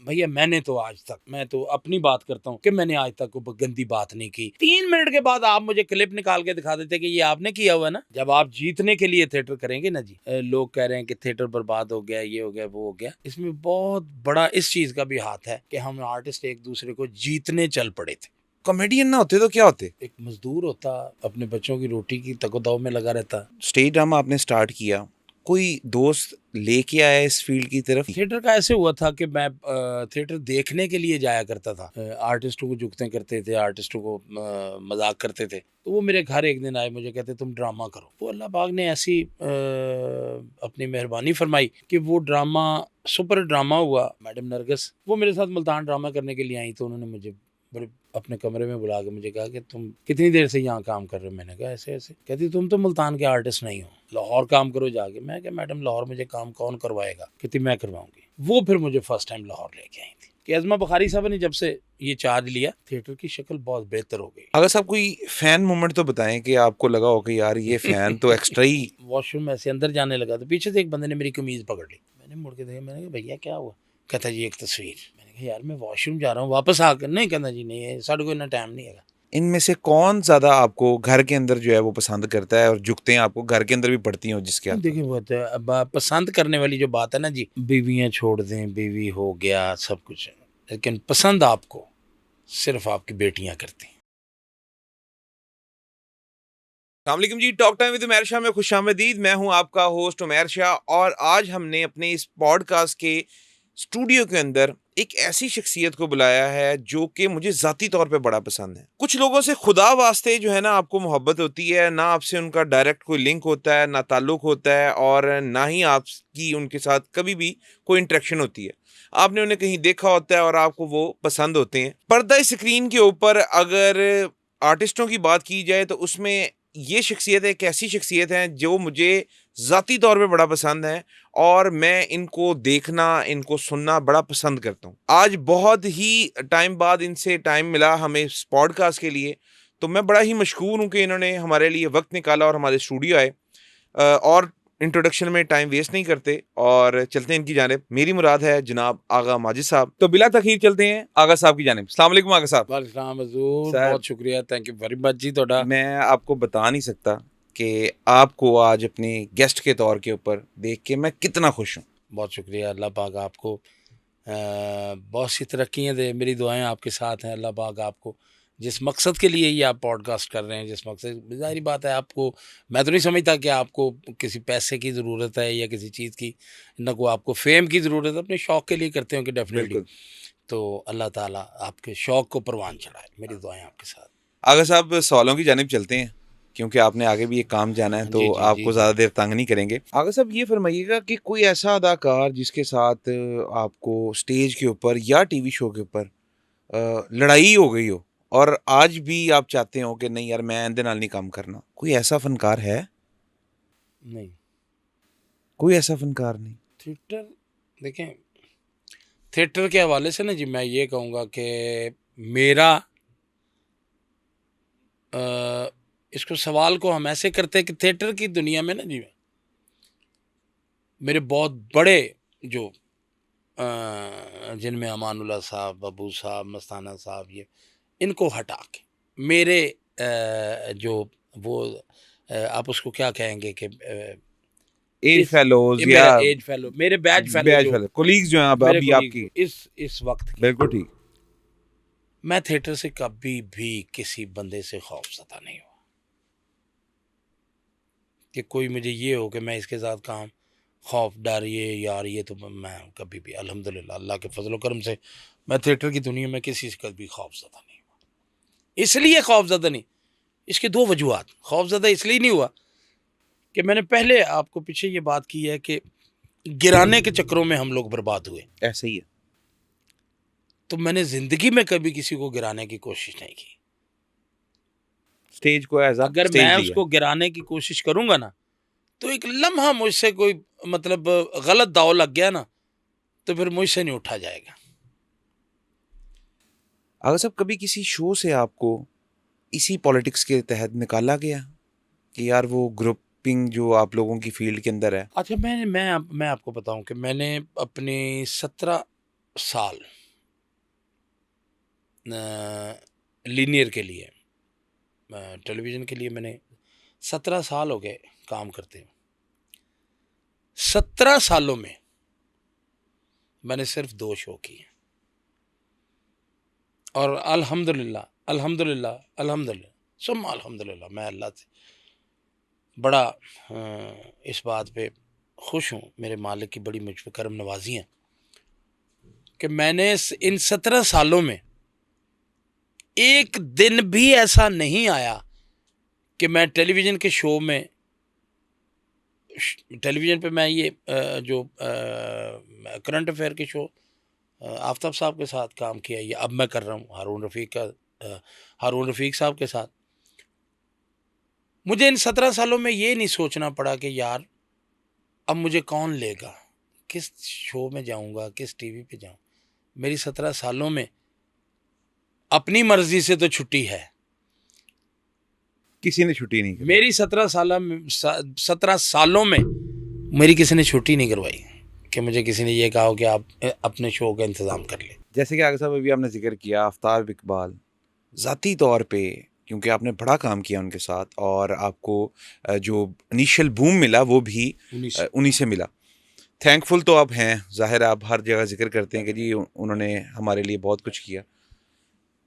भैया मैंने तो आज तक, मैं तो अपनी बात करता हूँ कि मैंने आज तक कोई गंदी बात नहीं की। 3 मिनट के बाद आप मुझे क्लिप निकाल के दिखा देते कि ये आपने किया हुआ है ना। जब आप जीतने के लिए थिएटर करेंगे ना जी, लोग कह रहे हैं कि थिएटर बर्बाद हो गया, ये हो गया, वो हो गया, इसमें बहुत बड़ा इस चीज का भी हाथ है कि हम आर्टिस्ट एक दूसरे को जीतने चल पड़े थे। कॉमेडियन ना होते तो क्या होते? एक मजदूर होता, अपने बच्चों की रोटी की तकोदाव में लगा रहता। स्टेज ड्रामा आपने स्टार्ट किया, कोई दोस्त लेके आया इस फील्ड की तरफ? थिएटर का ऐसे हुआ था कि मैं थिएटर देखने के लिए जाया करता था। आर्टिस्टों को जुगते करते थे, आर्टिस्टों को मजाक करते थे। तो वो मेरे घर एक दिन आए, मुझे कहते तुम ड्रामा करो। वो अल्लाह पाक ने ऐसी अपनी मेहरबानी फरमाई कि वो ड्रामा सुपर ड्रामा हुआ। मैडम नरगिस वो मेरे साथ मुल्तान ड्रामा करने के लिए आई, तो उन्होंने मुझे बड़े अपने कमरे में बुला के मुझे कहा कि तुम कितनी देर से यहाँ काम कर रहे हो। मैंने कहा ऐसे ऐसे। कहती तुम तो मुल्तान के आर्टिस्ट नहीं हो, लाहौर काम करो जाके। मैं क्या मैडम लाहौर मुझे काम कौन करवाएगा? कहती मैं करवाऊंगी। वो फिर मुझे फर्स्ट टाइम लाहौर लेके आई थी कि अज़मा बुखारी साहब ने जब से ये चार्ज लिया, थिएटर की शक्ल बहुत बेहतर हो गई। अगर साहब कोई फैन मोमेंट तो बताएं कि आपको लगा हो कि यार ये फैन तो एक्स्ट्रा ही। वॉशरूम में से अंदर जाने लगा तो पीछे से एक बंदे ने मेरी कमीज पकड़ ली। मैंने मुड़ के देखा, मैंने कहा भैया क्या हुआ? कहता जी एक तस्वीर। मैंने कहा यार मैं वॉशरूम जा रहा हूँ, वापस आकर। नहीं, कहता जी नहीं, साढ़े को इतना टाइम नहीं है। इनमें से कौन ज्यादा आपको घर के अंदर जो है वो पसंद करता है और झुकते हैं आपको घर के अंदर भी पड़ती हो जिसके हाथ? देखिए वो तो अब पसंद करने वाली जो बात है ना जी, बीवियाँ छोड़ दें, बीवी हो गया सब कुछ, लेकिन पसंद आपको सिर्फ आपकी बेटियां करती हैं। अस्सलाम जी, talk time with Umair Shah में खुशामदीद। मैं हूं आपका होस्ट उमैर शाह और आज हमने अपने इस पॉडकास्ट के स्टूडियो के अंदर एक ऐसी शख्सियत को बुलाया है जो कि मुझे ज़ाती तौर पे बड़ा पसंद है। कुछ लोगों से खुदा वास्ते जो है ना आपको मोहब्बत होती है, ना आपसे उनका डायरेक्ट कोई लिंक होता है, ना ताल्लुक होता है और ना ही आपकी उनके साथ कभी भी कोई इंटरेक्शन होती है। आपने उन्हें कहीं देखा होता है और आपको वो पसंद होते हैं। पर्दा स्क्रीन के ऊपर अगर आर्टिस्टों की बात की जाए तो उसमें ये शख्सियत एक ऐसी शख्सियत है जो मुझे ज़ाती तौर पे बड़ा पसंद है और मैं इनको देखना, इनको सुनना बड़ा पसंद करता हूँ। आज बहुत ही टाइम बाद इनसे टाइम मिला हमें इस पॉडकास्ट के लिए, तो मैं बड़ा ही मशकूर हूँ कि इन्होंने हमारे लिए वक्त निकाला और हमारे स्टूडियो आए। और इंट्रोडक्शन में टाइम वेस्ट नहीं करते और चलते हैं इनकी जानिब। मेरी मुराद है जनाब आगा माजिद साहब। तो बिला तखीर चलते हैं आगा साहब की जानिब। अस्सलाम वालेकुम आगा साहब। वालेकुम हजूर, सर, बहुत शुक्रिया, थैंक यू वेरी मच जी थोड़ा। मैं आपको बता नहीं सकता कि आपको आज अपने गेस्ट के तौर के ऊपर देख के मैं कितना खुश हूँ। बहुत शुक्रिया, अल्लाह पाक आपको बहुत सी तरक्कियाँ दे। मेरी दुआएं आपके साथ हैं। अल्लाह पाक आपको जिस मकसद के लिए ये आप पॉडकास्ट कर रहे हैं, जिस मकसद, ज़ाहिर बात है आपको, मैं तो नहीं समझता कि आपको किसी पैसे की ज़रूरत है या किसी चीज़ की, ना को आपको फेम की ज़रूरत है। अपने शौक़ के लिए करते हो कि डेफिनेटली। बिल्कुल। तो अल्लाह ताला आपके शौक़ को परवान चढ़ाए। मेरी दुआएं आपके साथ। आगा साहब सवालों की जानिब चलते हैं क्योंकि आपने आगे भी एक काम जाना है तो जी जी जी आपको जी। ज़्यादा देर तंग नहीं करेंगे। आगा साहब ये फरमाइएगा कि कोई ऐसा अदाकार जिसके साथ आपको स्टेज के ऊपर या टीवी शो के ऊपर लड़ाई हो गई हो और आज भी आप चाहते हो कि नहीं यार मैं इंदे नाल नहीं काम करना, कोई ऐसा फनकार है? नहीं, कोई ऐसा फनकार नहीं? थिएटर, देखें, थिएटर के हवाले से ना जी मैं ये कहूँगा कि मेरा इसको सवाल को हम ऐसे करते हैं कि थिएटर की दुनिया में ना जी मेरे बहुत बड़े जो जिनमें अमानुल्लाह साहब, बब्बू साहब, मस्ताना साहब, ये इनको हटा के मेरे जो वो आप उसको क्या कहेंगे कि एज इस फेलोज ये या मेरा एज फेलो, मेरे बैच फेलो, बैच जो फेलो कोलीग्स जो हैं अब मेरे अभी कोलीग आपकी। जो इस वक्त के, बिल्कुल ठीक। मैं थिएटर से कभी भी किसी बंदे से खौफज़दा नहीं हुआ कि कोई मुझे ये हो कि मैं इसके साथ काम, खौफ, डर, ये यार ये तो मैं कभी भी अल्हम्दुलिल्लाह अल्लाह के फजल करम से मैं थिएटर की दुनिया में किसी से कभी खौफज़दा नहीं हुआ। इसलिए खौफज़दा नहीं, इसके दो वजूहत। खौफज़दा इसलिए नहीं हुआ कि मैंने पहले आपको पीछे ये बात की है कि गिराने के चक्करों में हम लोग बर्बाद हुए। ऐसे ही है। तो मैंने ज़िंदगी में कभी किसी को गिराने की कोशिश नहीं की। स्टेज को एज अ अगर स्टेज मैं लिया। उसको गिराने की कोशिश करूँगा ना, तो एक लम्हा मुझसे कोई मतलब गलत दाव लग गया ना, तो फिर मुझसे नहीं उठा जाएगा। अगर साहब कभी किसी शो से आपको इसी पॉलिटिक्स के तहत निकाला गया कि यार वो ग्रुपिंग जो आप लोगों की फील्ड के अंदर है? अच्छा, मैं आपको बताऊं कि मैंने अपने 17 साल लीनियर के लिए, टेलीविज़न के लिए मैंने 17 साल हो गए काम करते हुए। 17 सालों में मैंने सिर्फ 2 शो किए और अल्हम्दुलिल्लाह, अल्हम्दुलिल्लाह, अल्हम्दुलिल्लाह, सुम्मा अल्हम्दुलिल्लाह, मैं अल्लाह से बड़ा इस बात पे खुश हूँ, मेरे मालिक की बड़ी मुझ पे करम नवाजी है कि मैंने इन 17 सालों में एक दिन भी ऐसा नहीं आया कि मैं टेलीविज़न के शो में, टेलीविज़न पे मैं ये जो करंट अफेयर के शो आफ्ताब साहब के साथ काम किया, ये अब मैं कर रहा हूँ हारून रफ़ीक साहब के साथ। मुझे इन 17 सालों में ये नहीं सोचना पड़ा कि यार अब मुझे कौन लेगा, किस शो में जाऊँगा, किस टीवी पे जाऊँ। मेरी 17 सालों में अपनी मर्ज़ी से तो छुट्टी है, किसी ने छुट्टी नहीं की। मेरी 17 सालों में मेरी किसी ने छुट्टी नहीं करवाई कि मुझे किसी ने ये कहा हो कि आप अपने शो का इंतज़ाम कर लें। जैसे कि आगे साहब अभी आपने जिक्र किया आफ्ताब इकबाल, ज़ाती तौर पे क्योंकि आपने बड़ा काम किया उनके साथ और आपको जो इनिशियल बूम मिला वो भी 19 उन्हीं से मिला। थैंकफुल तो आप हैं, ज़ाहिर है आप हर जगह जिक्र करते हैं कि जी उन्होंने हमारे लिए बहुत कुछ किया।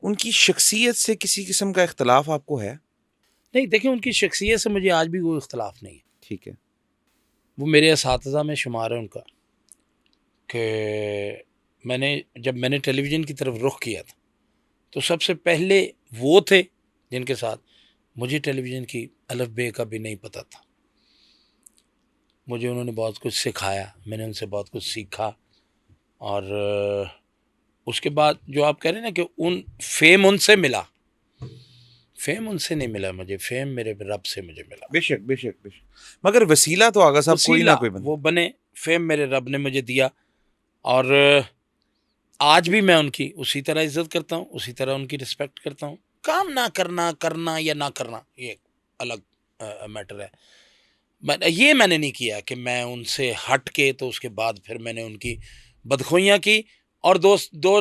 उनकी शख्सियत से किसी किस्म का इख्तलाफ आपको है? नहीं, देखिए उनकी शख्सियत से मुझे आज भी कोई इख्तलाफ नहीं है। ठीक है। वो मेरे असातिज़ा में शुमार है उनका कि जब मैंने टेलीविज़न की तरफ रुख किया था तो सबसे पहले वो थे जिनके साथ मुझे टेलीविज़न की अलफ़ बे का भी नहीं पता था। मुझे उन्होंने बहुत कुछ सिखाया, मैंने उनसे बहुत कुछ सीखा और उसके बाद जो आप कह रहे हैं ना कि फ़ेम उनसे मिला, फ़ेम उनसे नहीं मिला मुझे, फ़ेम मेरे रब से मुझे मिला। बेशक बेशक बेशक, मगर वसीला तो आगा साहब कोई ना वसीला कोई बंदा। वो बने, फ़ेम मेरे रब ने मुझे दिया और आज भी मैं उनकी उसी तरह इज़्ज़त करता हूँ, उसी तरह उनकी रिस्पेक्ट करता हूँ। काम ना करना, करना या ना करना ये अलग मैटर है। ये मैंने नहीं किया कि मैं उनसे हट के तो उसके बाद फिर मैंने उनकी बदखोइयाँ की और 2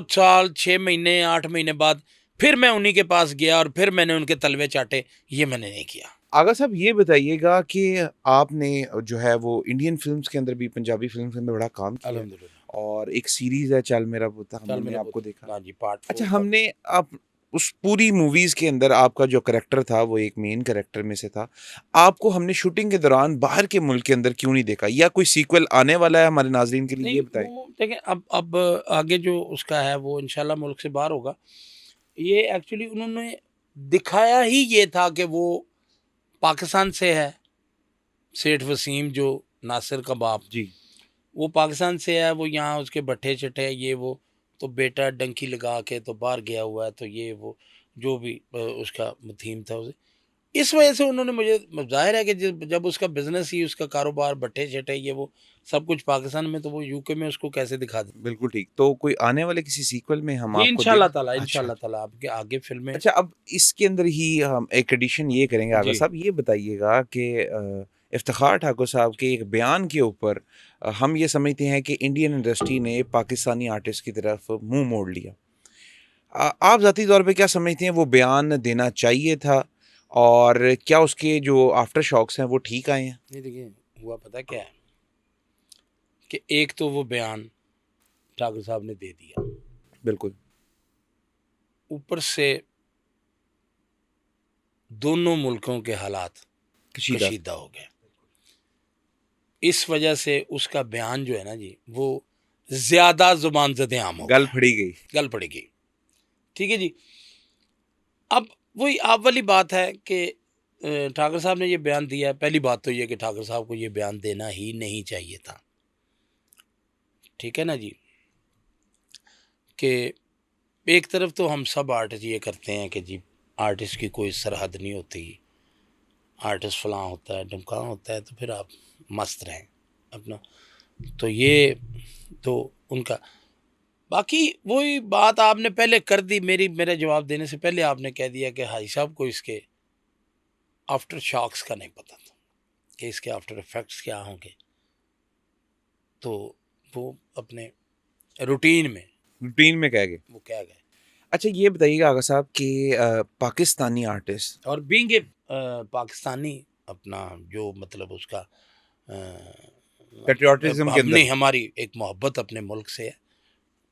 साल, 6 महीने, 8 महीने बाद फिर मैं उन्हीं के पास गया और फिर मैंने उनके तलवे चाटे, ये मैंने नहीं किया। आगा साहब ये बताइएगा कि आपने जो है वो इंडियन फ़िल्म्स के अंदर भी, पंजाबी फ़िल्म्स के अंदर बड़ा काम किया है अल्हम्दुलिल्लाह। और एक सीरीज़ है चल मेरा पोता, चल हमने मेरा आपको पुत, देखा। हाँ जी, पार्ट अच्छा, 4 का। हमने आप उस पूरी मूवीज़ के अंदर आपका जो कैरेक्टर था वो एक मेन कैरेक्टर में से था। आपको हमने शूटिंग के दौरान बाहर के मुल्क के अंदर क्यों नहीं देखा? या कोई सीक्वल आने वाला है हमारे नाज़रीन के लिए, नहीं, ये बताएँ? वो देखें अब आगे जो उसका है वो इंशाल्लाह मुल्क से बाहर होगा। ये एक्चुअली उन्होंने दिखाया ही ये था कि वो पाकिस्तान से है, सेठ वसीम जो नासिर का बाप, जी। वो पाकिस्तान से है, वो यहाँ उसके भट्ठे-शट्ठे ये वो, तो बेटा डंकी लगा के तो बाहर गया हुआ है, तो ये वो जो भी उसका थीम था उसे इस वजह से उन्होंने मुझे ज़ाहिर है कि जब उसका बिज़नेस ही उसका कारोबार भट्ठे-शट्ठे ये वो सब कुछ पाकिस्तान में, तो वो यूके में उसको कैसे दिखा दें। बिल्कुल ठीक। तो कोई आने वाले किसी सीक्वल में हम जी, आपको देख। अच्छा। इंशाल्लाह ताला आपके आगे फ़िल्में। अच्छा, अब इसके अंदर ही हम एक एडिशन ये करेंगे आगा जी। साहब, ये बताइएगा कि इफ्तिखार ठाकुर साहब के एक बयान के ऊपर हम ये समझते हैं कि इंडियन इंडस्ट्री ने पाकिस्तानी आर्टिस्ट की तरफ मुंह मोड़ लिया। आप ज़ाती तौर पे क्या समझते हैं, वो बयान देना चाहिए था और क्या उसके जो आफ्टर शॉक्स हैं वो ठीक आए हैं? नहीं देखिए, हुआ पता क्या है कि एक तो वो बयान ठाकुर साहब ने दे दिया, बिल्कुल। ऊपर से दोनों मुल्कों के हालात कशीदा। कशीदा हो गए। इस वजह से उसका बयान जो है ना जी, वो ज़्यादा ज़ुबान ज़द-ए-आम हो गल गया, फड़ी गई। गल पड़ेगी। ठीक है जी। अब वही आप वाली बात है कि ठाकुर साहब ने ये बयान दिया है। पहली बात तो ये कि ठाकुर साहब को ये बयान देना ही नहीं चाहिए था। ठीक है ना जी? कि एक तरफ तो हम सब आर्टिस्ट ये करते हैं कि जी आर्टिस्ट की कोई सरहद नहीं होती, आर्टिस्ट फलां होता है, ढिमकाना होता है, तो फिर आप मस्त रहें अपना। तो ये तो उनका बाकी वही बात आपने पहले कर दी, मेरे जवाब देने से पहले आपने कह दिया कि हाजी साहब को इसके आफ्टर शॉक्स का नहीं पता था कि इसके आफ्टर इफ़ेक्ट्स क्या होंगे। तो वो अपने रूटीन में रूटीन में कह गए। वो कह गए। अच्छा ये बताइएगा आगा साहब कि पाकिस्तानी आर्टिस्ट और बीइंग ए पाकिस्तानी, अपना जो मतलब उसका पेट्रियाटिज्म के हमने अंदर हमारी एक मोहब्बत अपने मुल्क से है,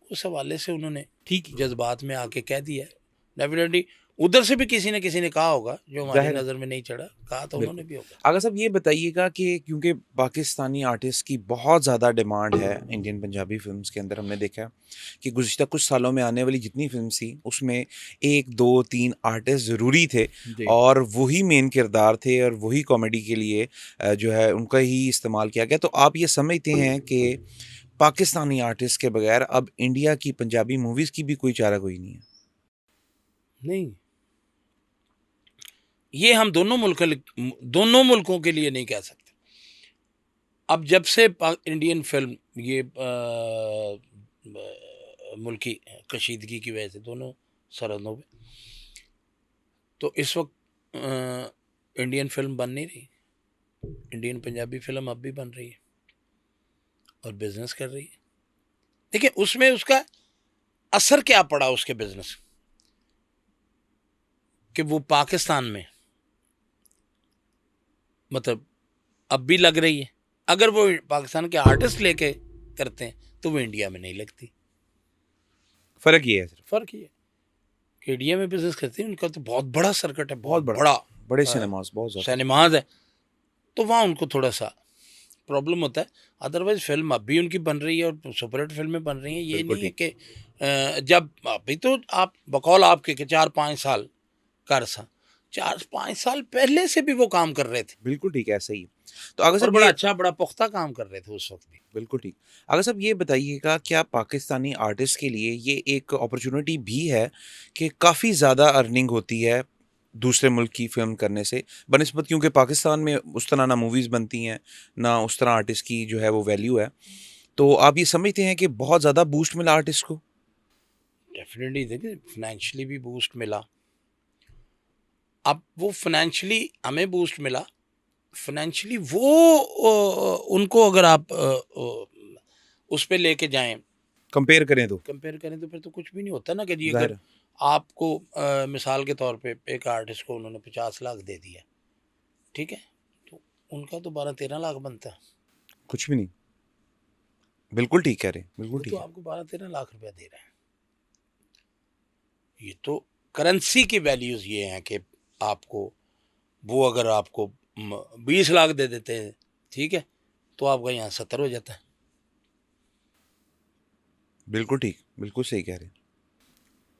उस हवाले से उन्होंने ठीक जज्बात में आके कह दिया है। डेफिनेटली उधर से भी किसी ने कहा होगा, जो हमारी जाहिर है। नज़र में नहीं चढ़ा, कहा तो उन्होंने बिल्कुल। भी होगा। आगा साहब ये बताइएगा कि क्योंकि पाकिस्तानी आर्टिस्ट की बहुत ज़्यादा डिमांड है इंडियन पंजाबी फ़िल्म्स के अंदर, हमने देखा कि गुज़िश्ता कुछ सालों में आने वाली जितनी फ़िल्म्स थी उसमें 1, 2, 3 आर्टिस्ट ज़रूरी थे जी। और वही मेन किरदार थे और वही कॉमेडी के लिए जो है उनका ही इस्तेमाल किया गया। तो आप ये समझते हैं कि पाकिस्तानी आर्टिस्ट के बगैर अब इंडिया की पंजाबी मूवीज़ की भी कोई चारागोई नहीं है? नहीं, ये हम दोनों मुल्कों के लिए नहीं कह सकते। अब जब से इंडियन फिल्म ये मुल्की कशीदगी की वजह से दोनों सरहदों पे, तो इस वक्त इंडियन फिल्म बन नहीं रही। इंडियन पंजाबी फिल्म अब भी बन रही है और बिजनेस कर रही है। देखिए उसमें उसका असर क्या पड़ा उसके बिजनेस, कि वो पाकिस्तान में मतलब अब भी लग रही है। अगर वो पाकिस्तान के आर्टिस्ट लेके करते हैं तो वो इंडिया में नहीं लगती। फ़र्क ये है सिर्फ। फर्क ये है कि इंडिया में बिजनेस करती है, उनका तो बहुत बड़ा सर्किट है, बहुत बहुत बड़ा बड़े सिनेमास बहुत ज़्यादा। सिनेमाज है, तो वहाँ उनको थोड़ा सा प्रॉब्लम होता है। अदरवाइज फिल्म अब भी उनकी बन रही है और सुपरहिट फिल्में बन रही हैं। ये बिल्कुल नहीं है ठीक। कि जब अभी तो आप बकौल आपके कि 4-5 साल का अरसा, 4-5 साल पहले से भी वो काम कर रहे थे बिल्कुल ठीक है, ऐसा ही। तो अगर और साहब बड़ा ये अच्छा, बड़ा पुख्ता काम कर रहे थे उस वक्त भी। बिल्कुल ठीक। अगर साहब ये बताइएगा क्या पाकिस्तानी आर्टिस्ट के लिए ये एक अपॉर्चुनिटी भी है कि काफ़ी ज़्यादा अर्निंग होती है दूसरे मुल्क की फ़िल्म करने से बनिस्बत, क्योंकि पाकिस्तान में उस तरह ना मूवीज़ बनती हैं, ना उस तरह आर्टिस्ट की जो है वो वैल्यू है। तो आप ये समझते हैं कि बहुत ज़्यादा बूस्ट मिला आर्टिस्ट को? डेफिनेटली देखिए फाइनेंशियली भी बूस्ट मिला। अब वो फाइनेंशियली हमें बूस्ट मिला, फाइनेंशियली वो उनको अगर आप उस पे लेके जाएं, कंपेयर करें तो? कंपेयर करें, तो फिर तो कुछ भी नहीं होता ना। कि जी ज़ाहिर अगर है, आपको मिसाल के तौर पे एक आर्टिस्ट को उन्होंने 50 लाख दे दिया, ठीक है, तो उनका तो 12-13 लाख बनता है। कुछ भी नहीं। बिल्कुल ठीक कह रहे हैं, बिल्कुल वो ठीक तो है। आपको 12-13 लाख रुपया दे रहे हैं। ये तो करेंसी की वैल्यूज ये हैं कि आपको वो अगर आपको 20 लाख दे देते हैं, ठीक है, तो आपका यहाँ 70 हो जाता है। बिल्कुल ठीक, बिल्कुल सही कह रहे हैं।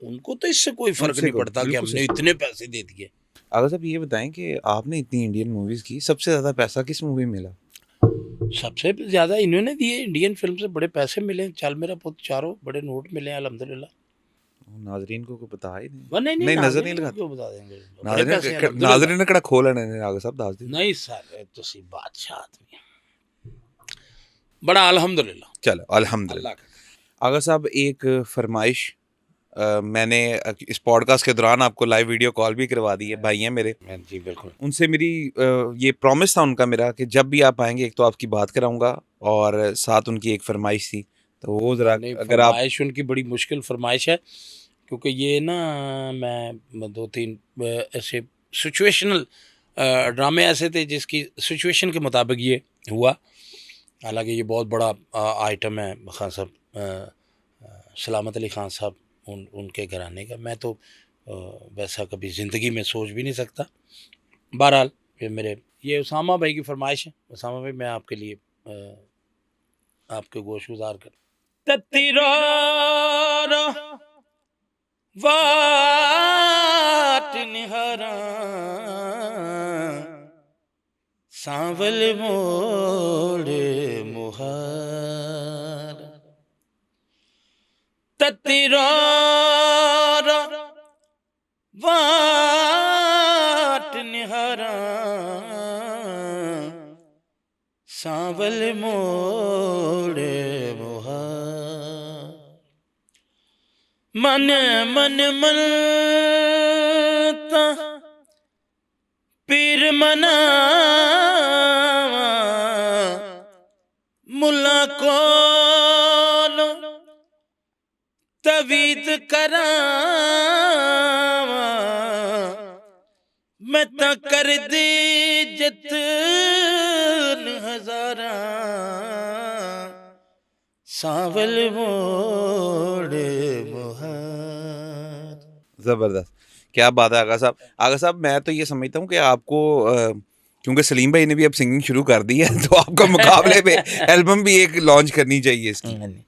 उनको तो इससे कोई फर्क उनसे नहीं को पड़ता कि बिल्कुल हमने सही। इतने पैसे दे दिए। अगर साहब ये बताएं कि आपने इतनी इंडियन मूवीज़ की, सबसे ज़्यादा पैसा किस मूवी में मिला? सबसे ज्यादा इन्होंने दिए, इंडियन फिल्म से बड़े पैसे मिले। चल मेरा पुत चारों बड़े नोट मिले हैं अल्हम्दुलिल्लाह। नाज़रीन को बता ही नहीं। वह नहीं नहीं, नहीं, नज़र नहीं नाज़रीन को लगाते। क्यों बता देंगे, बड़े नाज़रीन पैसे हैं क अल्हम्दुलिल्लाह। नाज़रीन ने केड़ा खोल लेने ने आगे साहब दस दिन। नहीं सर, तो सी बादशाह आदमी है। बड़ा अल्हम्दुलिल्लाह, चलो अल्हम्दुलिल्लाह। अल्लाह का। आगा साहब एक फ़रमाइश मैंने इस पॉडकास्ट के दौरान आपको लाइव वीडियो कॉल भी करवा दी है, भाई हैं मेरे। जी बिल्कुल। उनसे मेरी ये प्रॉमिस था उनका मेरा कि जब भी आप आएँगे एक तो आपकी बात कराऊँगा और साथ उनकी एक फ़रमाइश थी। तो वो ज़रा नहीं, अगर आप फरमाइश उनकी बड़ी मुश्किल फरमाइश है, क्योंकि ये ना मैं 2-3 ऐसे सिचुएशनल ड्रामे ऐसे थे जिसकी सिचुएशन के मुताबिक ये हुआ। हालांकि ये बहुत बड़ा आइटम है खान साहब, सलामत अली खान साहब, उनके घराने का। मैं तो वैसा कभी ज़िंदगी में सोच भी नहीं सकता। बहरहाल फिर मेरे ये उसामा भाई की फरमाइश है। उसामा भाई, मैं आपके लिए आपके गोशगुजार कर तत्तीरा वाट निहरा सांवल मोड़ मुहार तत्तीरा वाट निहरा सांवल मोड़ मुहार मन मन मनता पीर मना मुला को प्रीत करावा मैं ता कर दे जतन हजारा सावल मोड़ मुहार। ज़बरदस्त, क्या बात है आगा साहब। आगा साहब मैं तो ये समझता हूँ कि आपको क्योंकि सलीम भाई ने भी अब सिंगिंग शुरू कर दी है तो आपको मुकाबले में एल्बम भी एक लॉन्च करनी चाहिए इसकी।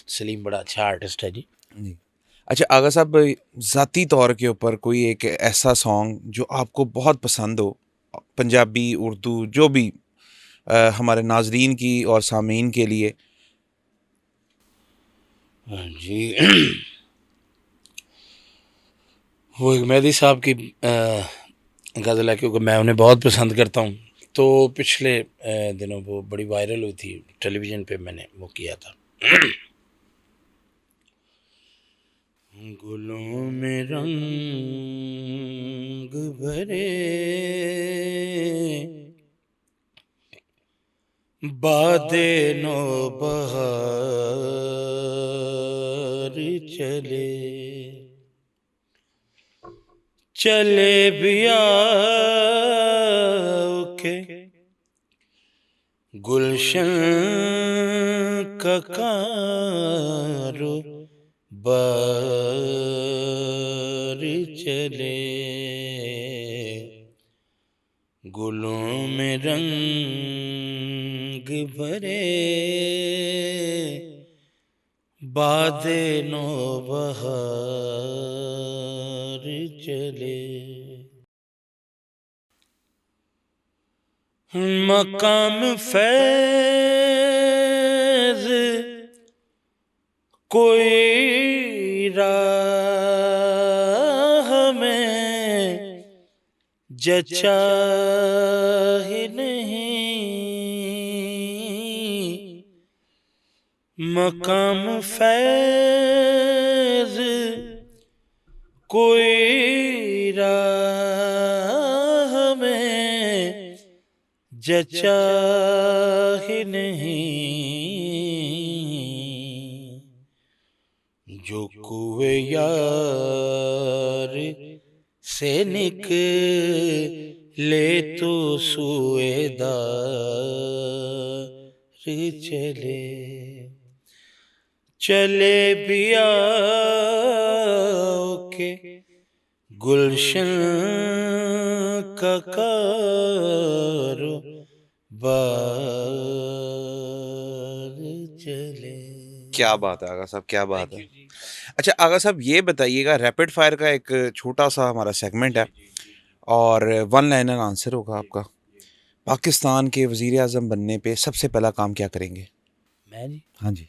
सलीम बड़ा अच्छा आर्टिस्ट है जी। जी। अच्छा आगा साहब, ज़ाती तौर के ऊपर कोई एक ऐसा सॉन्ग जो आपको बहुत पसंद हो, पंजाबी, उर्दू, जो भी, हमारे नाजरीन की और सामीन के लिए। जी वो एक मेहदी साहब की गज़ल है, क्योंकि मैं उन्हें बहुत पसंद करता हूँ। तो पिछले दिनों वो बड़ी वायरल हुई थी, टेलीविज़न पे मैंने वो किया था। गुलों में रंग भरे बादे नो बहार चले चले बिया के गुलशन का कारो बार चले गुलों में रंग भरे बादे नो बहार चले। मकाम फैज कोई राह में जचा ही नहीं। मकाम फैज कोई राह में जचा ही नहीं। जो कुए यार से निकले तो सुएदार चले चले बिया के गुलशन का कारो बार चले। क्या बात है आगा साहब, क्या बात है। अच्छा आगा साहब ये बताइएगा, रैपिड फायर का एक छोटा सा हमारा सेगमेंट है और वन लाइनर आंसर होगा आपका। पाकिस्तान के वज़ीर आज़म बनने पे सबसे पहला काम क्या करेंगे? मैं जी, हाँ जी।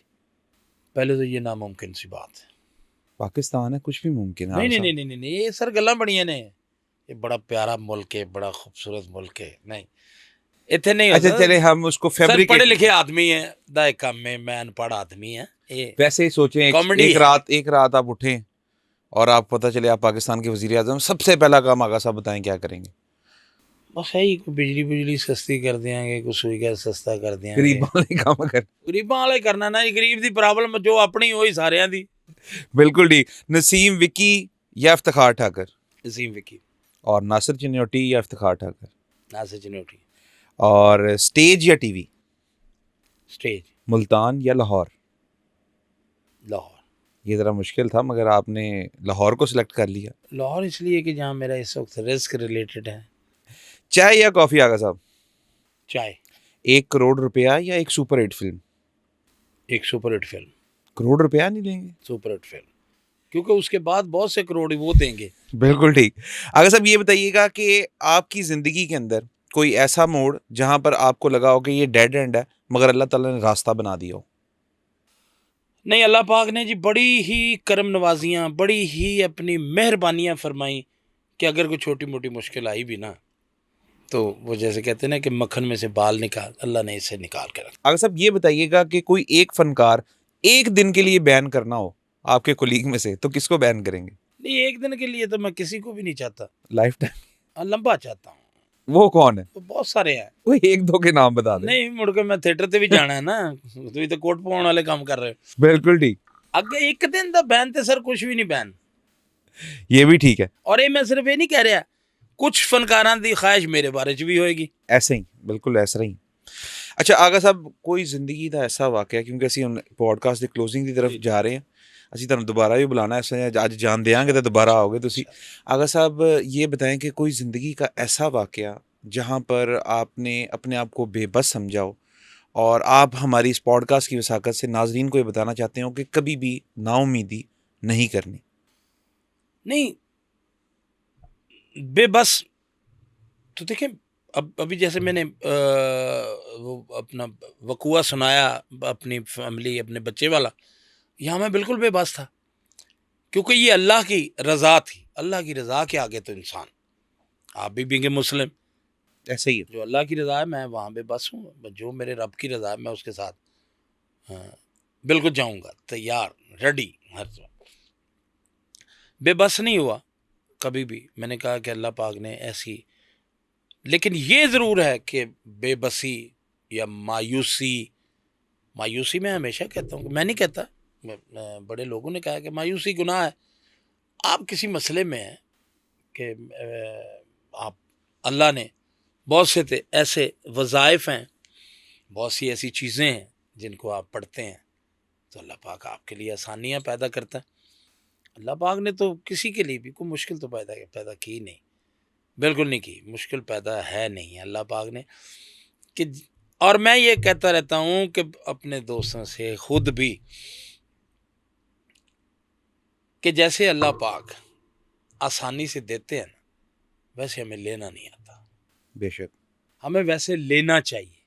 पहले तो ये नामुमकिन सी बात है। पाकिस्तान है, कुछ भी मुमकिन है नहीं आगा नहीं साहब। नहीं नहीं नहीं, ये सर गल्लां बड़ियां ने। ये बड़ा प्यारा मुल्क है, बड़ा खूबसूरत मुल्क है। नहीं इतने नहीं अच्छा होता चले हम उसको सर, पढ़े फैब्रिकेट, लिखे आदमी है दाए कम में, मैं अनपढ़ आदमी है। ये वैसे ही सोचें कॉमेडी है। एक रात आप उठें और आप पता चले आप पाकिस्तान के वज़ीर आज़म, सबसे पहला काम आगा साहब बताएं क्या करेंगे? बस है ही, कोई बिजली बुजली सस्ती कर देंगे, कोई सुई गैस सस्ता कर देंगे। गरीब वाले काम कर। गरीबां वाले करना ना जी, गरीब दी प्रॉब्लम जो अपनी होई सारियां दी। बिल्कुल ठीक। नसीम विकी या इफ्तिखार ठाकर? नसीम विकी। और नासिर चिन्योटी या इफ्तिखार ठाकर? नासिर चिन्योटी। और स्टेज या टीवी? स्टेज। मुल्तान या लाहौर? लाहौर। ये ज़रा मुश्किल था मगर आपने लाहौर को सिलेक्ट कर लिया। लाहौर इसलिए कि जहाँ मेरा इस वक्त रिस्क रिलेटेड है। चाय या कॉफ़ी आगा साहब? चाय। 1 करोड़ रुपया या एक सुपर हिट फिल्म? एक सुपर हिट फिल्म। करोड़ रुपया नहीं लेंगे? सुपर हिट फिल्म, क्योंकि उसके बाद बहुत से करोड़ वो देंगे। बिल्कुल ठीक। आगा साहब ये बताइएगा कि आपकी ज़िंदगी के अंदर कोई ऐसा मोड़ जहाँ पर आपको लगा हो कि ये डेड एंड है मगर अल्लाह ताला ने रास्ता बना दिया हो? नहीं, अल्लाह पाक ने जी बड़ी ही करम नवाजियाँ, बड़ी ही अपनी मेहरबानियाँ फरमाई कि अगर कोई छोटी मोटी मुश्किल आई भी ना, तो वो जैसे कहते हैं ना कि मक्खन में से बाल निकाल, अल्लाह ने इसे निकाल के रखा। आगा साहब ये बताइएगा कि कोई एक फनकार एक दिन के लिए बैन करना हो आपके कोलीग में से, तो किसको बैन करेंगे? नहीं, एक दिन के लिए तो मैं किसी को भी नहीं चाहता, लाइफ टाइम? लंबा चाहता हूँ। वो कौन है? तो बहुत सारे हैं। कोई एक दो के नाम बता दे। नहीं, मुड़ के मैं थिएटर ते भी जाना है ना, तो ये तो कोट पाउण वाले काम कर रहे हो। बिल्कुल ठीक। अगे एक दिन दा बैन ते सर कुछ भी नहीं बैन। ये भी ठीक है। और ये मैं सिर्फ ये नहीं कह रहा, कुछ फनकारां दी ख्वाहिश मेरे बारे च भी होएगी। ऐसे ही, बिल्कुल ऐसा ही। अच्छा आगा ਸਾਹਿਬ ਕੋਈ ਜ਼ਿੰਦਗੀ ਦਾ ਐਸਾ ਵਾਕਿਆ, ਕਿਉਂਕਿ ਅਸੀਂ ਹੁਣ ਪੋਡਕਾਸਟ ਦੀ ਕਲੋਜ਼ਿੰਗ ਦੀ ਤਰਫ ਜਾ ਰਹੇ ਹਾਂ, ਅਸੀਂ ਤੁਹਾਨੂੰ दोबारा भी बुलाना है, आज जान देंगे तो दोबारा आओगे तुसी। आगा साहब ये बताएं कि कोई ज़िंदगी का ऐसा वाक़या जहाँ पर आपने अपने आप को बेबस समझा हो और आप हमारी इस पॉडकास्ट की वसाकत से नाजरीन को ये बताना चाहते हो कि कभी भी नाउमीदी नहीं करनी। नहीं, बेबस तो देखिए, अब अभी जैसे मैंने वो अपना वकूआ सुनाया अपनी फैमिली अपने बच्चे वाला, यहाँ मैं बिल्कुल बेबस था, क्योंकि ये अल्लाह की रज़ा थी। अल्लाह की रज़ा के आगे तो इंसान, आप भी बींगे मुस्लिम, ऐसे ही है। जो अल्लाह की रज़ा है मैं वहाँ बेबस हूँ। जो मेरे रब की रज़ा है मैं उसके साथ बिल्कुल जाऊँगा, तैयार, रेडी, हर वक्त। बेबस नहीं हुआ कभी भी। मैंने कहा कि अल्लाह पाक ने ऐसी, लेकिन ये ज़रूर है कि बेबसी या मायूसी, मायूसी मैं हमेशा कहता हूँ, मैं नहीं कहता, बड़े लोगों ने कहा कि मायूसी गुनाह है। आप किसी मसले में हैं कि आप, अल्लाह ने बहुत से ऐसे वज़ाइफ हैं, बहुत सी ऐसी चीज़ें हैं जिनको आप पढ़ते हैं तो अल्लाह पाक आपके लिए आसानियाँ पैदा करता है। अल्लाह पाक ने तो किसी के लिए भी कोई मुश्किल तो पैदा की नहीं, बिल्कुल नहीं की, मुश्किल पैदा है नहीं अल्लाह पाक ने कि। और मैं ये कहता रहता हूँ कि अपने दोस्तों से, खुद भी, कि जैसे अल्लाह पाक आसानी से देते हैं ना, वैसे हमें लेना नहीं आता। बेशक हमें वैसे लेना चाहिए।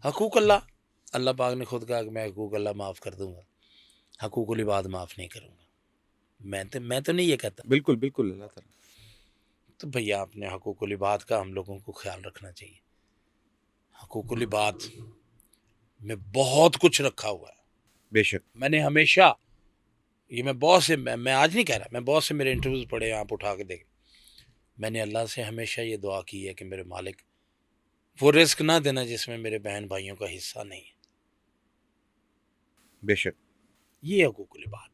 हकूक़ अल्लाह, अल्लाह पाक ने खुद कहा कि मैं हकूक़ अल्लाह माफ़ कर दूँगा, हकूक़ुल इबाद माफ़ नहीं करूँगा। मैं तो नहीं ये कहता। बिल्कुल बिल्कुल अल्लाह ताला। तो भैया अपने हकूक़ुल इबाद का हम लोगों को ख्याल रखना चाहिए। हकूक़ुल इबाद में बहुत कुछ रखा हुआ है। बेशक मैंने हमेशा, ये मैं बहुत से, मैं आज नहीं कह रहा, मैं बहुत से मेरे इंटरव्यूज़ पढ़े, आप उठा के देखें, मैंने अल्लाह से हमेशा ये दुआ की है कि मेरे मालिक वो रिस्क ना देना जिसमें मेरे बहन भाइयों का हिस्सा नहीं है। बेशक ये हकूक़ुल इबाद है।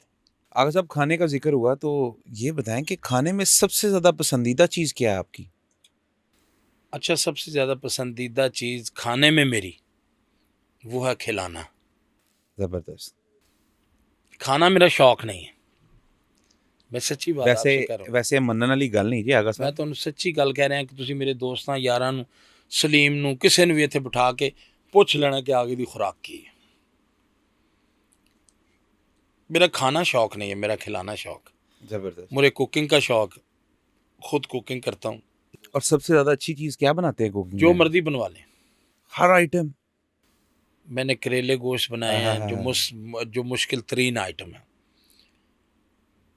आगा साहब खाने का जिक्र हुआ तो ये बताएं कि खाने में सबसे ज़्यादा पसंदीदा चीज़ क्या है आपकी? अच्छा, सबसे ज़्यादा पसंदीदा चीज़ खाने में मेरी वो है खिलाना। ज़बरदस्त। खाना मेरा शौक नहीं है, मैं सच्ची बात वैसे आपसे कह रहा हूँ। वैसे मनन वाली गल नहीं जी आगा मैं साहब। ਤੁਹਾਨੂੰ ਸੱਚੀ ਗੱਲ ਕਹਿ ਰਿਹਾ ਕਿ ਤੁਸੀਂ ਮੇਰੇ ਦੋਸਤਾਂ ਯਾਰਾਂ ਨੂੰ, ਸਲੀਮ ਨੂੰ, ਕਿਸੇ ਨੂੰ ਵੀ ਇੱਥੇ ਬਿਠਾ ਕੇ ਪੁੱਛ ਲੈਣਾ ਕਿ ਆगे ਦੀ खुराक ਕੀ है। मेरा खाना शौक नहीं है, मेरा खिलाना शौक। ज़बरदस्त। मुझे कुकिंग का शौक, खुद कुकिंग करता हूँ। और सबसे ज़्यादा अच्छी चीज़ क्या बनाते हैं कुकिंग जो में? मर्जी बनवा लें। हर आइटम। मैंने करेले गोश्त बनाए हैं हाँ। जो मुश्किल तरीन आइटम है।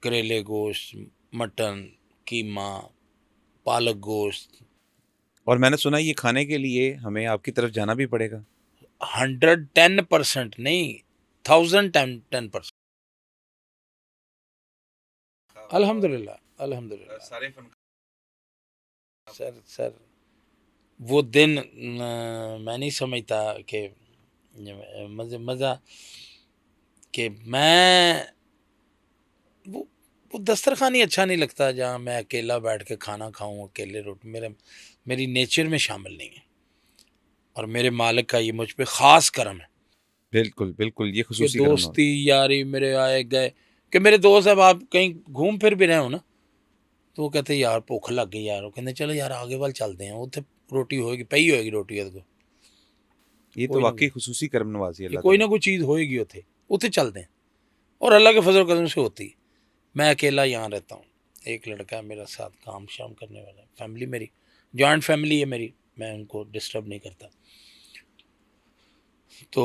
करेले गोश्त, मटन, कीमा, पालक गोश्त। और मैंने सुना ये खाने के लिए हमें आपकी तरफ जाना भी पड़ेगा। 110% नहीं, 1010%। अल्हम्दुलिल्लाह, अल्हम्दुलिल्लाह। सारे सर वो दिन मैं नहीं समझता कि मज़ा कि मैं वो दस्तरखान ही अच्छा नहीं लगता जहाँ मैं अकेला बैठ के खाना खाऊं, अकेले रोटी, मेरी नेचर में शामिल नहीं है। और मेरे मालिक का ये मुझ पे ख़ास करम है बिल्कुल बिल्कुल, ये कि खुसूसी करम है। दोस्ती यारी मेरे आए गए, कि मेरे दोस्त अब आप कहीं घूम फिर भी रहे हो ना, तो वो कहते यार भुख लग गई यार, वो कहते चलो यार आगे वाल चलते हैं, उत्थे रोटी होएगी, पई होएगी रोटी ਉਹਦੇ ਕੋਲ, ये तो कोई ना वाकई खुसूसी करम नवाजी कि अल्लाह कोई ताला। ना कोई चीज़ होएगी उत्थे, उत्थे चलते हैं। और अल्लाह के फजल करम से होती है। मैं अकेला यहाँ रहता हूँ, एक लड़का है मेरा साथ काम शाम करने वाला है, फैमिली मेरी जॉइंट फैमिली है मेरी, मैं उनको डिस्टर्ब नहीं करता। तो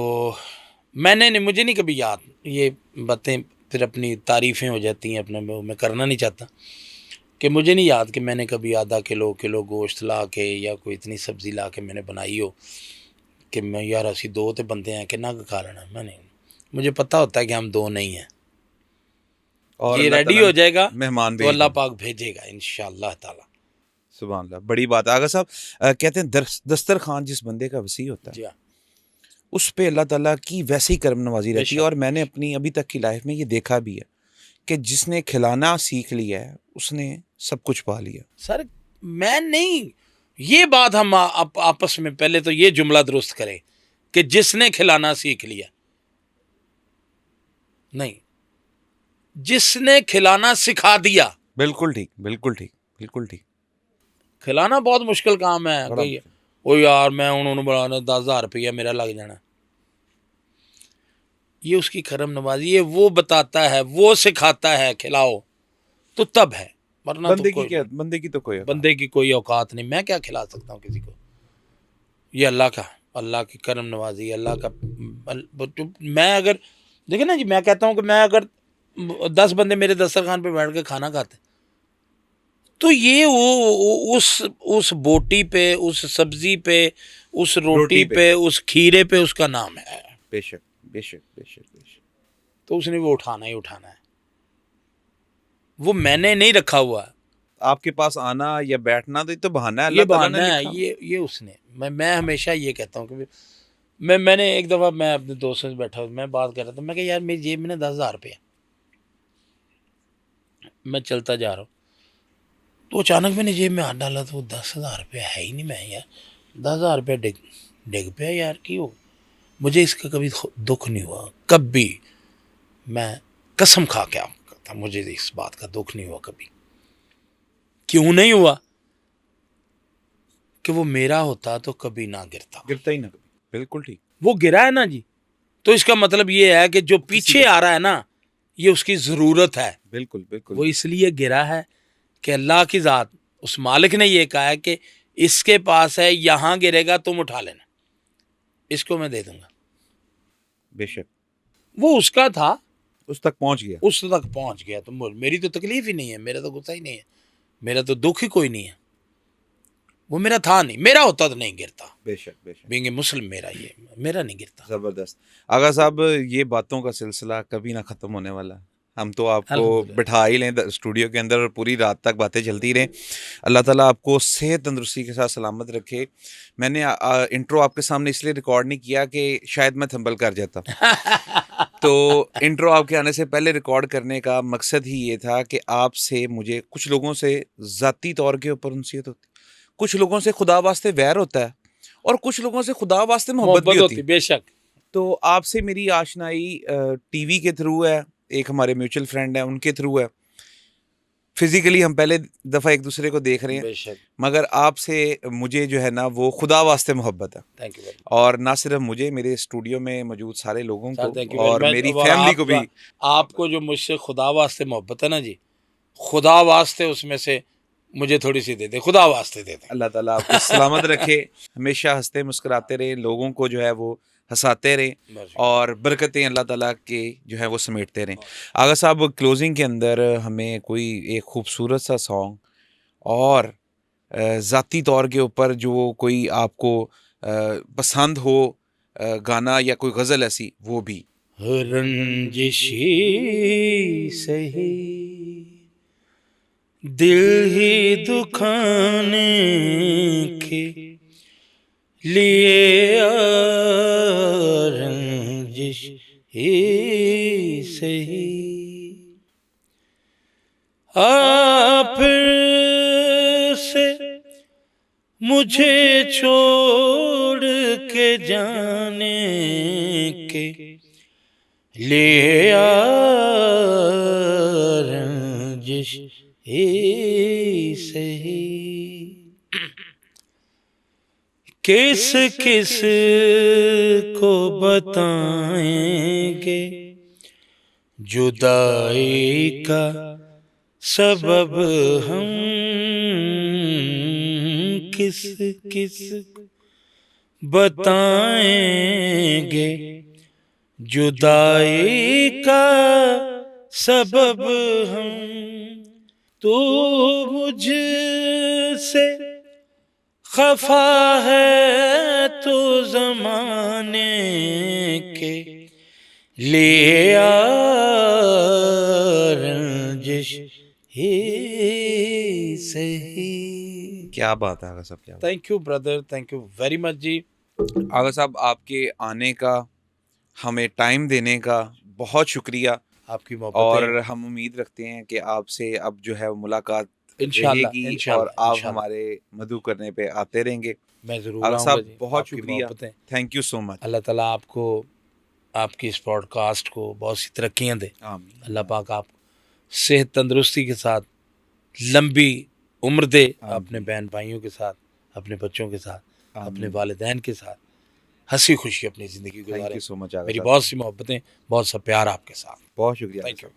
मैंने नहीं, मुझे नहीं कभी याद, ये बातें फिर अपनी तारीफ़ें हो जाती हैं, अपने मैं करना नहीं चाहता, कि मुझे नहीं याद कि मैंने कभी आधा किलो गोश्त ला के या कोई इतनी सब्ज़ी ला के मैंने बनाई हो कि मैं यार असी दो तो बंदे हैं कितना खा लेना। मैं नहीं, मुझे पता होता है कि हम दो नहीं हैं। और ये अल्लाह रेडी ताला हो जाएगा मेहमान तो भेज अल्लाह दें। पाक भेजेगा इंशाअल्लाह ताला। सुभान अल्लाह, बड़ी बात। आगा साहब कहते हैं दस्तरखान जिस बंदे का वसी होता है जी हाँ, उस पे अल्लाह ताला की वैसे ही करम नवाजी रहती है। बेशक, और मैंने अपनी अभी तक की लाइफ में ये देखा भी है कि जिसने खिलाना सीख लिया है उसने सब कुछ पा लिया। सर मैं नहीं, ये बात हम आपस में पहले तो ये जुमला दुरुस्त करें कि जिसने खिलाना सीख लिया, नहीं, जिसने खिलाना सिखा दिया। बिल्कुल ठीक, बिल्कुल ठीक, बिल्कुल ठीक। खिलाना बहुत मुश्किल काम है बड़ा कि ओ यार मैं उन्होंने बनाना 10,000 रुपया मेरा लग जाना, ये उसकी करम नवाजी है, वो बताता है, वो सिखाता है खिलाओ तो तब है, वरना तो कोई बंदे की तो कोई औकात बंदे की कोई औकात नहीं। मैं क्या खिला सकता हूँ किसी को, ये अल्लाह की करम नवाजी, अल्लाह का मैं अगर देखे ना जी, मैं कहता हूँ कि मैं अगर 10 बंदे मेरे दस्तरखान पे बैठ के खाना खाते तो ये वो उस बोटी पे, उस सब्जी पे, उस रोटी पे, उस खीरे पे उसका नाम है, बेशक बेशक बेशक बेशक। तो उसने वो उठाना ही उठाना है, वो मैंने नहीं रखा हुआ। आपके पास आना या बैठना तो ये तो बहाना है, ये अल्लाह ताला ने बहाना है, लिखा। ये उसने, मैं हमेशा ये कहता हूँ कि मैंने एक दफ़ा मैं अपने दोस्तों से बैठा, मैं बात कर रहा था, मैं कहा यार मेरी जेब में ना 10,000 रुपये, मैं चलता जा रहा हूँ तो अचानक मैंने जेब में हाथ डाला तो वो 10,000 रुपये है ही नहीं। मैं यार 10,000 रुपये डिग डिग पे यार क्यों, मुझे इसका कभी दुख नहीं हुआ कभी, मैं कसम खा के आपको कहता हूं, मुझे इस बात का दुख नहीं हुआ कभी। क्यों नहीं हुआ कि वो मेरा होता तो कभी ना गिरता, गिरता ही ना कभी। बिल्कुल ठीक। वो गिरा है ना जी, तो इसका मतलब ये है कि जो पीछे आ रहा है ना, ये उसकी ज़रूरत है, बिल्कुल बिल्कुल। वो इसलिए गिरा है कि अल्लाह की ज़ात, उस मालिक ने ये कहा है कि इसके पास है, यहाँ गिरेगा तुम उठा लेना, इसको मैं दे दूंगा। बेशक वो उसका था, उस तक पहुंच गया। उस तक पहुंच गया, तो मेरी तो तकलीफ ही नहीं है, मेरा तो गुस्सा ही नहीं है, मेरा तो दुख ही कोई नहीं है, वो मेरा था नहीं, मेरा होता तो नहीं गिरता। बेशक बेशक। बीइंग ए मुस्लिम मेरा ये, मेरा नहीं गिरता। जबरदस्त। आगा साहब, ये बातों का सिलसिला कभी ना खत्म होने वाला। हम तो आपको अल्हम्दुलिल्लाह। बिठा ही लें स्टूडियो के अंदर और पूरी रात तक बातें चलती रहें। अल्लाह ताला आपको सेहत तंदुरुस्ती के साथ सलामत रखे। मैंने इंट्रो आपके सामने इसलिए रिकॉर्ड नहीं किया कि शायद मैं थंबल कर जाता। तो इंट्रो आपके आने से पहले रिकॉर्ड करने का मकसद ही ये था कि आपसे मुझे कुछ लोगों से ज़ाती तौर के ऊपर उनसीयत होती, कुछ लोगों से खुदा वास्ते वैर होता है और कुछ लोगों से खुदा वास्ते मोहब्बत भी मोहब्बत होती होती है। बेशक। तो आपसे मेरी आशनाई टीवी के थ्रू है, एक हमारे म्यूचुअल फ्रेंड है उनके थ्रू है, फिजिकली हम पहले दफ़ा एक दूसरे को देख रहे हैं, बेशक, मगर आपसे मुझे जो है ना वो खुदा वास्ते मोहब्बत है। थैंक यू वेरी और ना सिर्फ मुझे, मेरे स्टूडियो में मौजूद सारे लोगों सर, को थैंक यू वेरी और मच। मेरी और फैमिली को भी। आपको जो मुझसे खुदा वास्ते मोहब्बत है ना जी, खुदा वास्ते उसमें से मुझे थोड़ी सी दे दे, खुदा वास्ते दे दे। अल्लाह ताला आपको सलामत रखे, हमेशा हंसते मुस्कुराते रहें, लोगों को जो है वो हंसाते रहें और बरकतें अल्लाह ताला के जो है वो समेटते रहें। आगा साहब, क्लोजिंग के अंदर हमें कोई एक खूबसूरत सा सॉन्ग और ज़ाती तौर के ऊपर जो कोई आपको पसंद हो गाना या कोई गज़ल ऐसी, वो भी। रंजिशी सही दिल ही दुखाने के लिए रंजिश ही सही, आप फिर से मुझे छोड़ के जाने के लिए रंजिश ही सही, किस किस को बताएंगे जुदाई का सबब हम, किस किस बताएंगे जुदाई का सबब हम, तो मुझसे खफा है तो ज़माने के लिए रंजिश ही सही। क्या बात है आगा साहब, क्या बात। Thank you brother, thank you very much जी। आगा साहब, आपके आने का, हमें टाइम देने का बहुत शुक्रिया। आपकी और मोहब्बतें हम उम्मीद रखते हैं कि आपसे अब जो है वो मुलाकात इंशाल्लाह रहेगी और इंशाल्लाह आप इंशाल्लाह हमारे मधु करने पे आते रहेंगे। मैं ज़रूर आगा आऊँगा साहब जी। बहुत आपकी शुक्रिया। मोहब्बतें, थैंक यू सो मच। अल्लाह ताला आपको, आपकी इस पॉडकास्ट को बहुत सी तरक्कियाँ दे। आमीन। अल्लाह पाक आप सेहत तंदुरुस्ती के साथ लंबी उम्र दे, अपने आमीन। बहन भाइयों के साथ, अपने बच्चों के साथ, अपने आमीन। वालिदैन के साथ हँसी खुशी अपनी ज़िंदगी थैंक गुजारें। यू सो मच आगा मेरी साहब। बहुत सी मोहब्बतें, बहुत सा प्यार आपके साथ। बहुत शुक्रिया आगा थैंक यू। साहब।